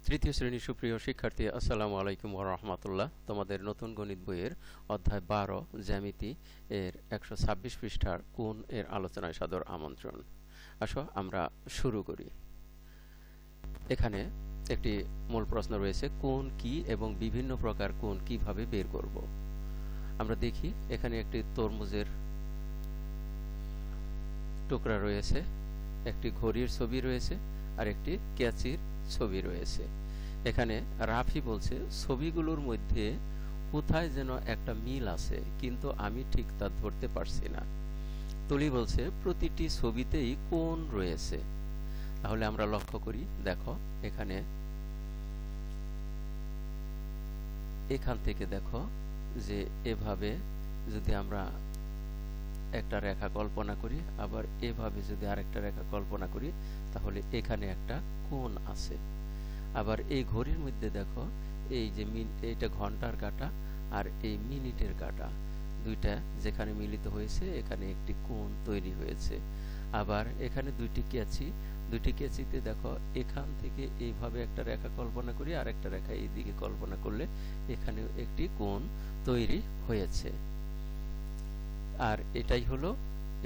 তৃতীয় শ্রেণীর সুপ্রিয় শিক্ষার্থী, আসসালামু আলাইকুম ওয়া রাহমাতুল্লাহ। তোমাদের নতুন গণিত বইয়ের অধ্যায় 12 জ্যামিতি এর 126 পৃষ্ঠার কোণ এর আলোচনায় সাদর আমন্ত্রণ। আসো আমরা শুরু করি। এখানে একটি মূল প্রশ্ন রয়েছে, কোণ কি এবং বিভিন্ন প্রকার কোণ কিভাবে বের করব। আমরা দেখি এখানে একটি তরমুজের টুকরা রয়েছে, একটি ঘড়ির ছবি রয়েছে আর একটি ক্যাচির ছবি রয়েছে। এখানে রাফি বলছে ছবিগুলোর মধ্যে কোথায় যেন একটা মিল আছে, কিন্তু আমি ঠিক তা ধরতে পারছি না। তুলি বলছে প্রতিটি ছবিতেই কোণ রয়েছে। তাহলে আমরা লক্ষ্য করি, দেখো এখান থেকে দেখো যে এভাবে যদি আমরা একটা রেখা কল্পনা করি, আবার এভাবে যদি আরেকটা রেখা কল্পনা করি, তাহলে এখানে একটা কোণ আছে। আবার এই ঘড়ির মধ্যে দেখো এই যে এইটা ঘন্টার কাঁটা আর এই মিনিটের কাঁটা, দুইটা যেখানে মিলিত হয়েছে এখানে একটি কোণ তৈরি হয়েছে। আবার এখানে দুইটি ক্যাচিতে দেখো এখান থেকে এইভাবে একটা রেখা কল্পনা করি, আর একটা রেখা এইদিকে কল্পনা করলে এখানেও একটি কোণ তৈরি হয়েছে। আর এটাই হলো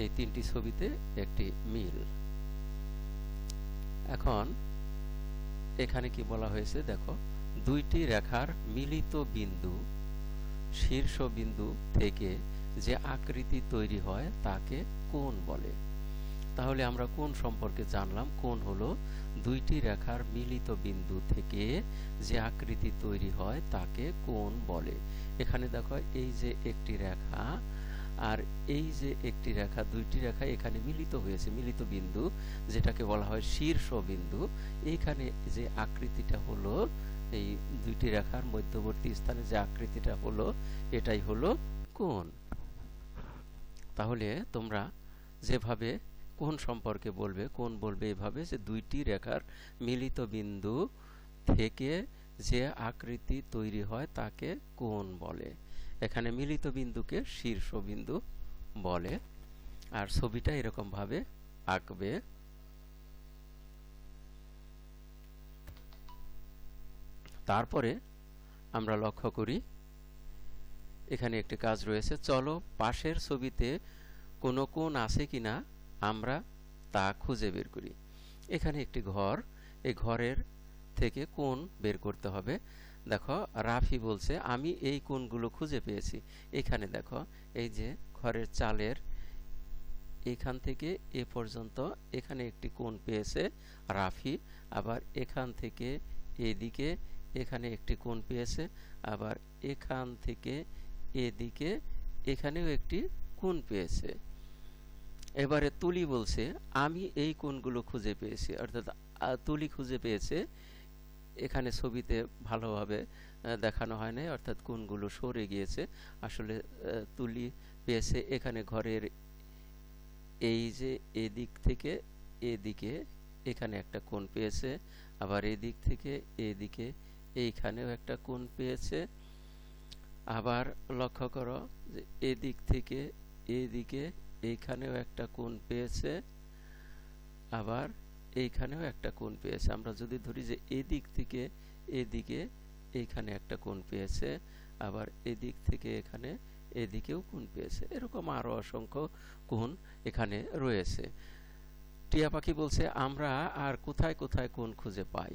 এই তিনটি ছবিতে একটি মিল। এখন এখানে কি বলা হয়েছে দেখো, দুইটি রেখার মিলিত বিন্দু শীর্ষবিন্দু থেকে যে আকৃতি তৈরি হয় তাকে কোণ বলে। তাহলে আমরা কোণ সম্পর্কে জানলাম। কোণ হলো দুইটি রেখার মিলিত বিন্দু থেকে যে আকৃতি তৈরি হয় তাকে কোণ বলে। এখানে দেখো এই যে একটি রেখা আর এই যে একটি রেখা, দুইটি রেখা এখানে মিলিত হয়েছে, মিলিত বিন্দু যেটাকে বলা হয় শীর্ষবিন্দু। এইখানে যে আকৃতিটা হলো, এই দুইটি রেখার মধ্যবর্তী স্থানে যে আকৃতিটা হলো, এটাই হলো কোণ। তাহলে তোমরা যেভাবে কোণ সম্পর্কে বলবে, কোণ বলবে এভাবে যে দুইটি রেখার মিলিত বিন্দু থেকে যে আকৃতি তৈরি হয় তাকে কোণ বলে। এখানে মিলিত বিন্দুকে শীর্ষবিন্দু বলে। আর ছবিটা এরকম ভাবে আঁকবে। তারপরে আমরা লক্ষ্য করি এখানে একটি কাজ রয়েছে, চলো পাশের ছবিতে কোনো কোণ আছে কিনা আমরা তা খুঁজে বের করি। এখানে একটি ঘর, এই ঘরের থেকে কোণ বের করতে হবে। দেখো রাফি বলছে আমি এই কোণগুলো খুঁজে পেয়েছি। এখানে দেখো এই যে ঘরের চালের এখান থেকে এ পর্যন্ত এখানে একটি কোণ পেয়েছে রাফি। আবার এখান থেকে এদিকে এখানে একটি কোণ পেয়েছে। আবার এখান থেকে এদিকে এখানেও একটি কোণ পেয়েছে। এবারে তুলি বলছে আমি এই কোণগুলো খুঁজে পেয়েছি, অর্থাৎ তুলি খুঁজে পেয়েছে। এখানে ছবিতে ভালোভাবে দেখানো হয় নাই, অর্থাৎ কোণগুলো সরে গিয়েছে। আসলে তুলি পেয়েছে এখানে ঘরের এই যে এদিক থেকে এদিকে এখানে একটা কোণ পেয়েছে, আবার এদিক থেকে এদিকে এইখানেও একটা কোণ পেয়েছে। আবার লক্ষ্য করো যে এদিক থেকে এদিকে এইখানেও একটা কোণ পেয়েছে, আবার এইখানেও একটা কোণ পেয়েছে। আমরা যদি ধরি যে এদিক থেকে এদিকে এইখানে একটা কোণ পেয়েছে, আবার এদিক থেকে এখানে এদিকেও কোণ পেয়েছে। এরকম আরো অসংখ্য কোণ এখানে রয়েছে। টিয়া পাখি বলছে আমরা আর কোথায় কোথায় কোণ খুঁজে পাই।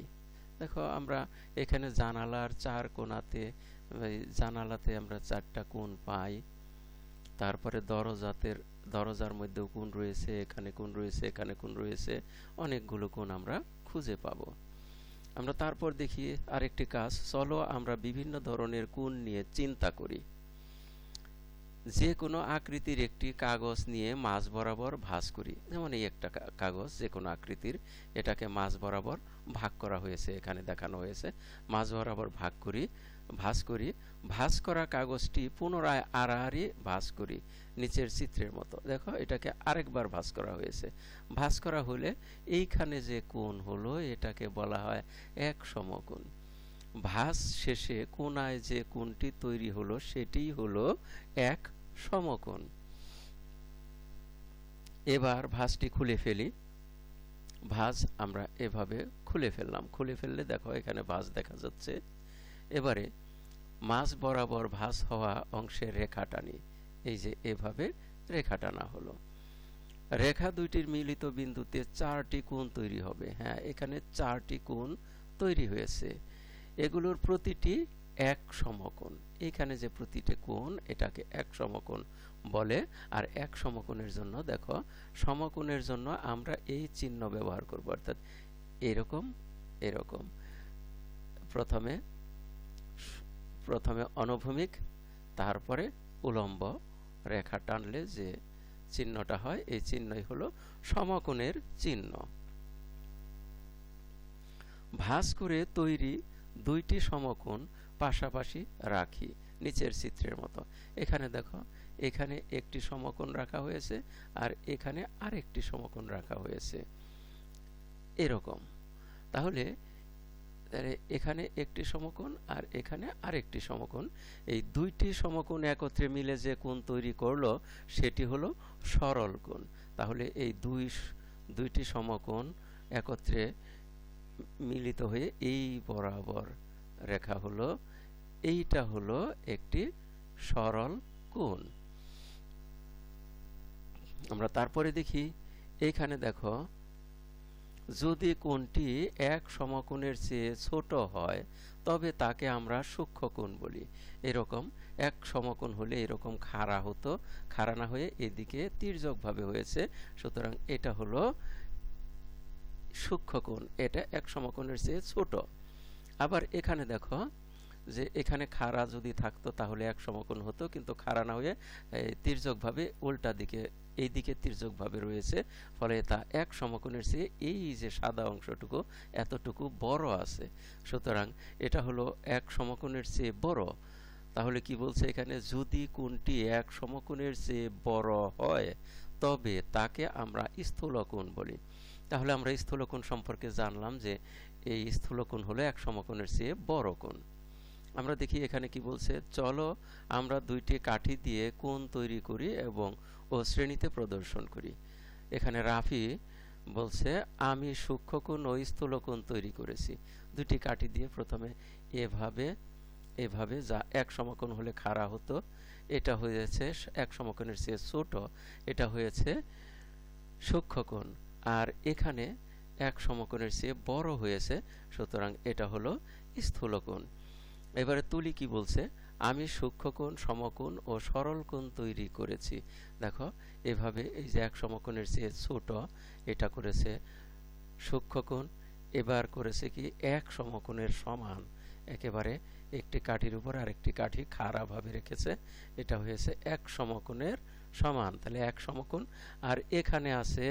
দেখো আমরা এখানে জানালার জানালাতে আমরা চারটা কোণ পাই। তারপরে দরজার মধ্যেও কোণ রয়েছে, এখানে কোণ রয়েছে, এখানে কোণ রয়েছে, অনেকগুলো কোণ আমরা খুঁজে পাবো। আমরা তারপর দেখি আরেকটি কাজ, চলো আমরা বিভিন্ন ধরনের কোণ নিয়ে চিন্তা করি। যে কোনো আকৃতির একটি কাগজ নিয়ে মাঝ বরাবর ভাঁজ করি। যেমন এই একটা কাগজ যে কোনো আকৃতির, এটাকে মাঝ বরাবর ভাগ করা হয়েছে, এখানে দেখানো হয়েছে। মাঝ বরাবর ভাঁজ করা কাগজটি পুনরায় আড়াআড়ি ভাঁজ করি, নিচের চিত্রের মতো। দেখো এটাকে আরেকবার ভাঁজ করা হয়েছে। ভাঁজ করা হলে এইখানে যে কোণ হলো এটাকে বলা হয় এক সমকোণ। ভাঁজ শেষে কোণায় যে কোণটি তৈরি হলো সেটিই হলো এক সমকোণ। এবার ভাঁজটি খুলে ফেলি। ভাঁজ আমরা এভাবে খুলে ফেললাম। খুলে ফেললে দেখো এখানে ভাঁজ দেখা যাচ্ছে। এবারে মাঝ বরাবর ভাঁজ হওয়া অংশের রেখা টানি। এই যে এভাবে রেখা টানা হলো। রেখা দুইটির মিলিত বিন্দুতে 4টি কোণ তৈরি হবে। হ্যাঁ, এখানে 4টি কোণ তৈরি হয়েছে। এগুলোর প্রতিটি এক সমকোণ। এখানে যে প্রতিটি কোণ এটাকে এক সমকোণ বলে। আর এক সমকোণের জন্য দেখো, সমকোণের জন্য আমরা এই চিহ্ন ব্যবহার করব, অর্থাৎ এরকম এরকম। প্রথমে অনুভূমিক, তারপরে উলম্ব রেখা টানলে যে চিহ্নটা হয় এই চিহ্নই হলো সমকোণের চিহ্ন। ভাঁজ করে তৈরি দুইটি সমকোণ পাশাপাশি রাখি নিচের চিত্রের মতো। এখানে দেখো, এখানে একটি সমকোণ রাখা হয়েছে আর এখানে আরেকটি সমকোণ রাখা হয়েছে এরকম। তাহলে এখানে একটি সমকোণ আর এখানে আরেকটি সমকোণ, এই দুইটি সমকোণ একত্রে মিলে যে কোণ তৈরি করলো সেটি হলো সরল কোণ। তাহলে এই দুইটি সমকোণ একত্রে মিলিত হয়ে এই বরাবর রেখা হলো, এইটা হলো একটি সরল কোণ। আমরা তারপরে দেখি, এইখানে দেখো, যদি কোণটি এক সমকোণের চেয়ে ছোট হয় তবে তাকে আমরা সূক্ষ্মকোণ বলি। এরকম এক সমকোণ হলে এরকম খাড়া হতো, খাড়া না হয়ে এদিকে তির্যকভাবে হয়েছে, সুতরাং এটা হলো সূক্ষ্মকোণ। এটা এক সমকোণের চেয়ে ছোট। আবার এখানে দেখো যে এখানে খাড়া যদি থাকতো তাহলে এক সমকোণ হতো, কিন্তু খাড়া না হয়ে তির্যকভাবে উল্টা দিকে এই দিকে তির্যকভাবে রয়েছে, ফলে তা এক সমকোণের চেয়ে এই যে সাদা অংশটুকু এতটুকু বড় আছে, সুতরাং এটা হলো এক সমকোণের চেয়ে বড়। তাহলে কি বলছে এখানে, যদি কোণটি এক সমকোণের চেয়ে বড় হয় তবে তাকে আমরা স্থূলকোণ বলি। তাহলে আমরা স্থূলকোণ সম্পর্কে জানলাম যে এই স্থূলকোণ হলো এক সমকোণের চেয়ে বড় কোণ। আমরা দেখি এখানে কি বলছে, চলো আমরা দুইটি কাঠি দিয়ে কোণ তৈরি করি এবং শ্রেণীতে প্রদর্শন করি। এখানে রাফি বলছে, আমি সূক্ষ্মকোণ ও স্থূলকোণ তৈরি করেছি। দুইটি কাঠি দিয়ে প্রথমে এভাবে যা এক সমকোণ হলে খাড়া হতো, এটা হয়েছে এক সমকোণের চেয়ে ছোট, এটা হয়েছে সূক্ষ্মকোণ। আর এখানে এক সমকোণের চেয়ে বড় হয়েছে, সুতরাং এটা হলো স্থূলকোণ। এবারে তুলি কি বলছে, আমি সূক্ষ্মকোণ, সমকোণ ও সরল কোণ তৈরি করেছি। দেখো এভাবে এই যে এক সমকোণের চেয়ে ছোট, এটা করেছে সূক্ষ্মকোণ। এবার করেছে কি এক সমকোণের সমান, একেবারে একটি কাঠির উপর আরেকটি কাঠি খাড়াভাবে রেখেছে, এটা হয়েছে এক সমকোণের সমান। তাহলে এক সমকোণ। আর এখানে আছে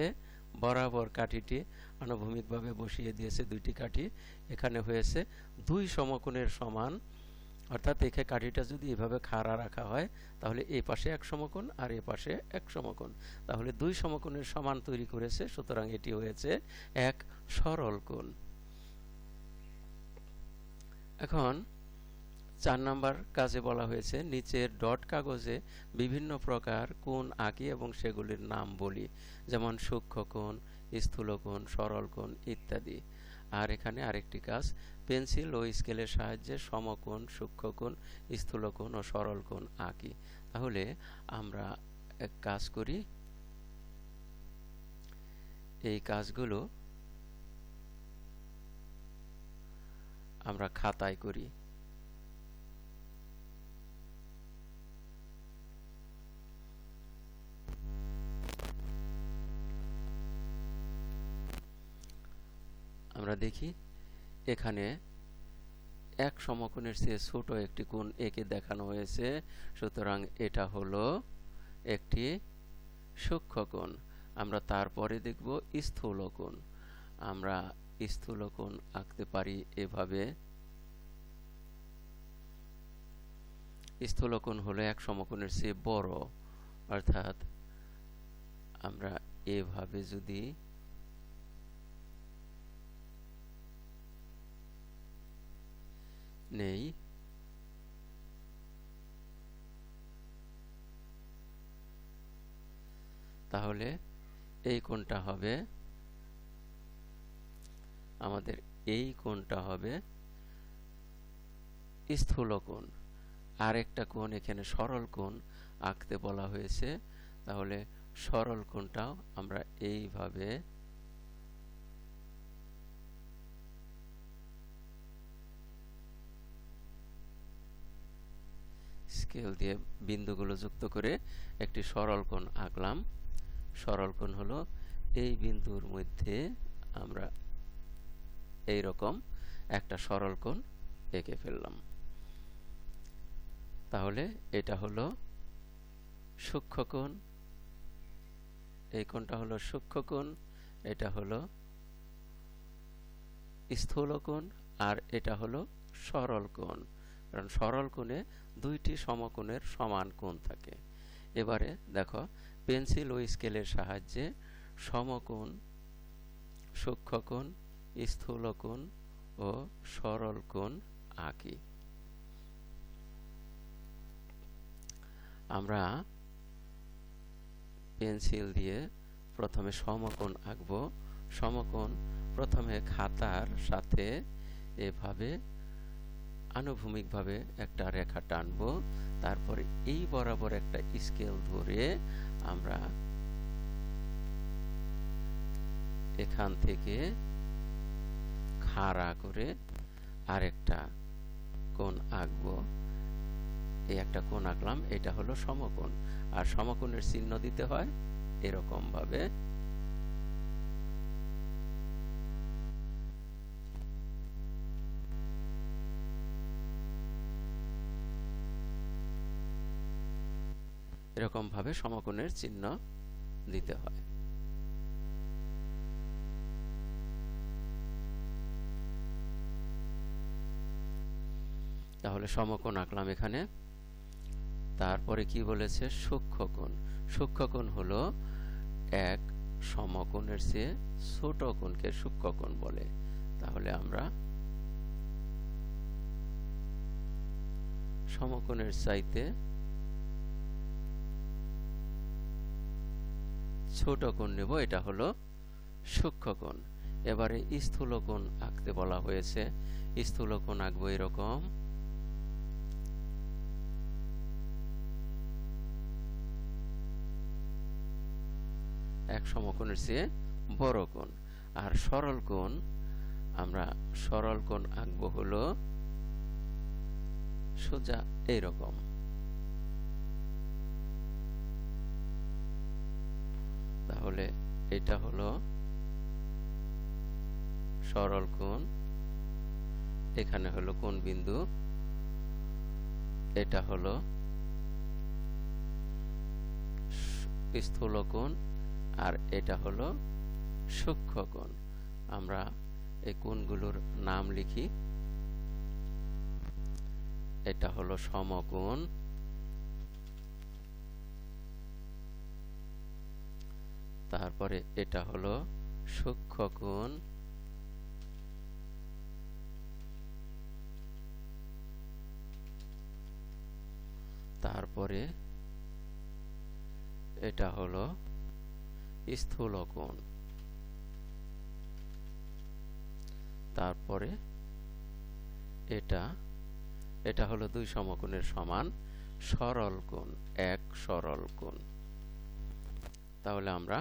বরাবর কাঠিটি আনুভূমিকভাবে বসিয়ে দিয়েছে দুইটি কাঠি, এখানে হয়েছে দুই সমকোণের সমান। অর্থাৎ এখানে কাঠিটা যদি এভাবে খাড়া রাখা হয় তাহলে এই পাশে এক সমকোণ আর এ পাশে এক সমকোণ, তাহলে দুই সমকোণের সমান তৈরি করেছে, সুতরাং এটি হয়েছে এক সরল কোণ। এখন 4 নম্বর কাজে বলা হয়েছে, নিচের ডট কাগজে বিভিন্ন প্রকার কোণ আঁকি এবং সেগুলির নাম বলি, যেমন সূক্ষ্মকোণ, স্থূলকোণ, সরল কোণ ইত্যাদি। আর এখানে আরেকটি কাজ, পেন্সিল ও স্কেলের সাহায্যে সমকোণ, সূক্ষ্মকোণ, স্থূলকোণ ও সরল কোণ আঁকি। তাহলে আমরা এক কাজ করি, এই কাজগুলো আমরা খাতায় করি। আমরা দেখি এখানে এক সমকোণের চেয়ে ছোট একটি কোণ একে দেখানো হয়েছে, সুতরাং এটা হলো একটি সূক্ষ্মকোণ। আমরা তারপরে দেখব স্থূলকোণ। আমরা স্থূলকোণ আঁকতে পারি এভাবে। স্থূলকোণ হলো এক সমকোণের চেয়ে বড়, অর্থাৎ আমরা এভাবে যদি নেই, তাহলে এই কোণটা হবে আমাদের এই কোণটা হবে স্থূল কোণ। আরেকটা কোণ এখানে সরল কোণ আঁকতে বলা হয়েছে, তাহলে সরল কোণটাও আমরা এইভাবে স্কেল দিয়ে বিন্দুগুলো যুক্ত করে একটি সরল কোণ আঁকলাম। সরল কোণ হলো এই বিন্দুর মধ্যে আমরা এই রকম একটা সরল কোণ এঁকে ফেললাম। তাহলে এটা হলো সূক্ষ্মকোণ, এই কোণটা হলো সূক্ষ্মকোণ, এটা হলো স্থূলকোণ, আর এটা হলো সরল কোণ। কারণ সরল কোণে দুইটি সমকোণের সমান কোণ থাকে। এবারে দেখো, পেন্সিল ও স্কেলের সাহায্যে সমকোণ, সূক্ষ্মকোণ, স্থূলকোণ ও সরল কোণ আঁকি। আমরা পেন্সিল দিয়ে প্রথমে সমকোণ আঁকব। সমকোণ প্রথমে খাতার সাথে এভাবে আনুভূমিকভাবে একটা রেখা টানব, তারপরে এই বরাবর একটা স্কেল ধরে আমরা এখান থেকে খাড়া করে আরেকটা কোণ আঁকবো। এই একটা কোণ আঁকলাম, এটা হলো সমকোণ। আর সমকোণের চিহ্ন দিতে হয় এরকম ভাবে। এরকম ভাবে সমকোণের চিহ্ন দিতে হয়। তাহলে সমকোণ আঁকলাম এখানে। তারপরে কি বলেছে? সূক্ষ্মকোণ। সূক্ষ্মকোণ হলো এক সমকোণের চেয়ে ছোট কোণকে সূক্ষ্মকোণ বলে। তাহলে আমরা সমকোণের চাইতে ছোট কোণ নেব, এটা হলো সূক্ষ্মকোণ। এবারে স্থূলকোণ আঁকতে বলা হয়েছে। স্থূলকোণ আঁকবো এরকম। এক সমকোণের চেয়ে বড় কোণ। আর সরল কোণ, আমরা সরল কোণ আঁকবো হলো সোজা এইরকম। তাহলে এটা হলো সরল কোণ, এখানে হলো কোণ বিন্দু, এটা হলো স্থূলকোণ, আর এটা হলো সূক্ষ্মকোণ। আমরা এই কোণগুলোর নাম লিখি। এটা হলো সমকোণ, তারপরে এটা হলো সূক্ষ্মকোণ, তারপরে এটা হলো স্থূলকোণ, তারপরে এটা হলো দুই সমকোণের সমান সরল কোণ, এক সরল কোণ। তাহলে আমরা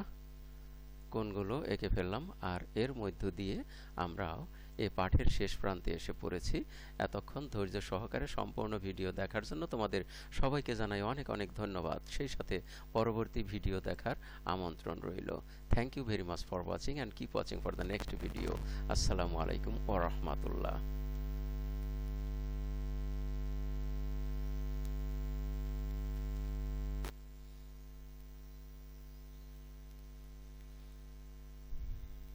কোণগুলো এঁকে ফেললাম। আর এর মধ্য দিয়ে আমরাও এই পাঠের শেষ প্রান্তে এসে পড়েছি। এতক্ষণ ধৈর্য সহকারে সম্পূর্ণ ভিডিও দেখার জন্য তোমাদের সবাইকে জানাই অনেক অনেক ধন্যবাদ। সেই সাথে পরবর্তী ভিডিও দেখার আমন্ত্রণ রইল। Thank you very much for watching and keep watching for the next video. আসসালামু আলাইকুম ওয়া রাহমাতুল্লাহ।